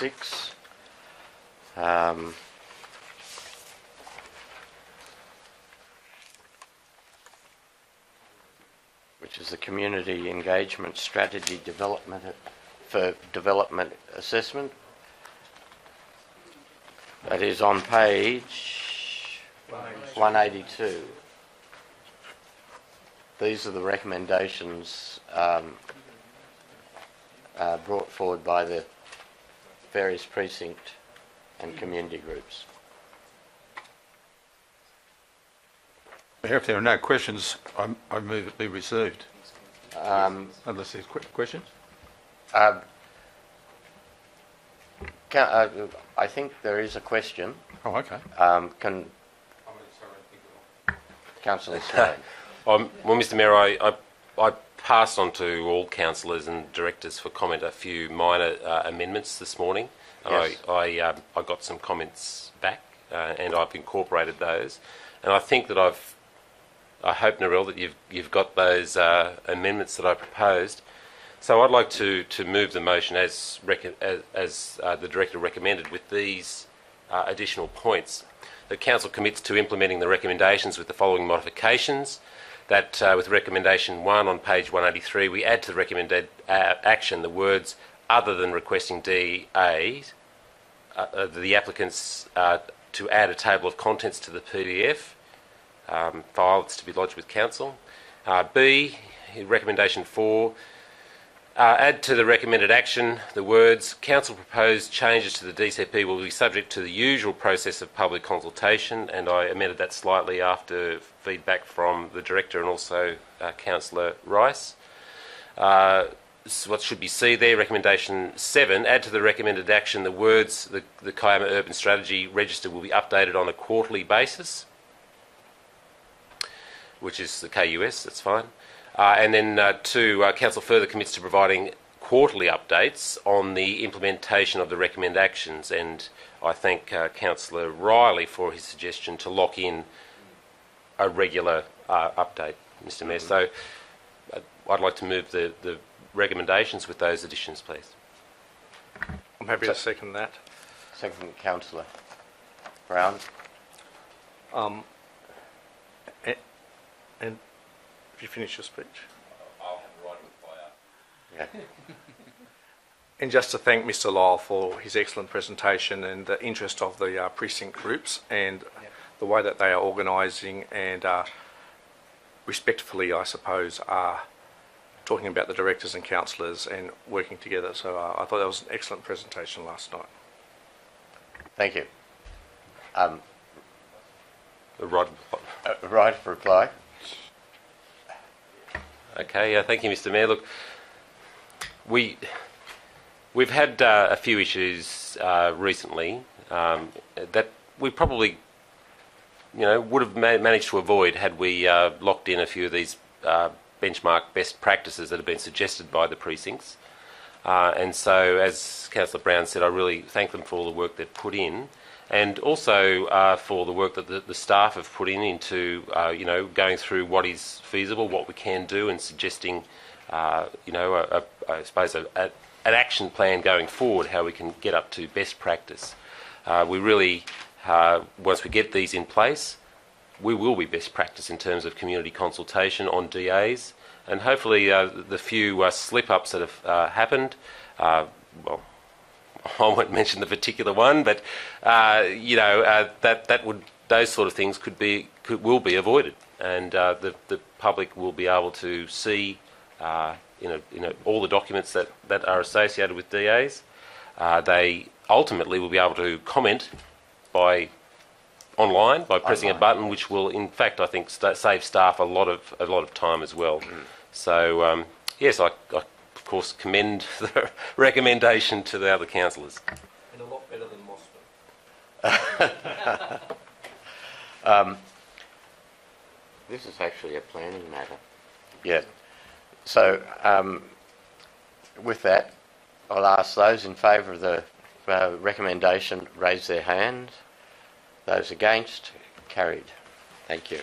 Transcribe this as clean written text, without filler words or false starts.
6, which is the Community Engagement Strategy Development for Development Assessment. That is on page 182. These are the recommendations brought forward by the various precinct and community groups. If there are no questions, I move it be received. Unless there's questions? I think there is a question. Oh, okay. Councillor Sloan. Well, Mr Mayor, I passed on to all councillors and directors for comment a few minor amendments this morning. Yes. I got some comments back and I've incorporated those. And I think that I hope, Narelle, that you've got those amendments that I proposed. So I'd like to move the motion as the Director recommended with these additional points. The Council commits to implementing the recommendations with the following modifications. That with recommendation 1 on page 183, we add to the recommended action the words other than requesting DA, the applicants to add a table of contents to the PDF file that's to be lodged with Council. B, recommendation 4, add to the recommended action the words Council proposed changes to the DCP will be subject to the usual process of public consultation, and I amended that slightly after feedback from the Director and also Councillor Rice. So what should be C there? Recommendation 7, add to the recommended action the words the Kiama Urban Strategy Register will be updated on a quarterly basis, which is the KUS, that's fine. And then 2, Council further commits to providing quarterly updates on the implementation of the recommended actions, and I thank Councillor Riley for his suggestion to lock in a regular update, Mr Mayor. So I'd like to move the recommendations with those additions, please. I'm happy to second that. Second, Councillor Brown. And if you finish your speech. I'll have a writing reply after. Yeah. And just to thank Mr Lyle for his excellent presentation and the interest of the precinct groups and the way that they are organising and respectfully, I suppose, are talking about the directors and councillors and working together. So I thought that was an excellent presentation last night. Thank you. Right for reply. Okay, thank you, Mr Mayor. Look, we've had a few issues recently that we probably, would have managed to avoid had we locked in a few of these benchmark best practices that have been suggested by the precincts. And so, as Councillor Brown said, I really thank them for all the work they've put in, and also for the work that the staff have put into, going through what is feasible, what we can do, and suggesting, I suppose, an action plan going forward, how we can get up to best practice. We really, once we get these in place, we will be best practice in terms of community consultation on DAs, and hopefully the few slip-ups that have happened, well, I won't mention the particular one, but those sort of things will be avoided, and the public will be able to see all the documents that are associated with DAs. They ultimately will be able to comment online by pressing a button, which will, in fact, I think, save staff a lot of time as well. So yes, I of course commend the recommendation to the other councillors. And a lot better than Mosman. This is actually a planning matter. Yeah. So with that, I'll ask those in favour of the recommendation raise their hands. Those against, carried. Thank you.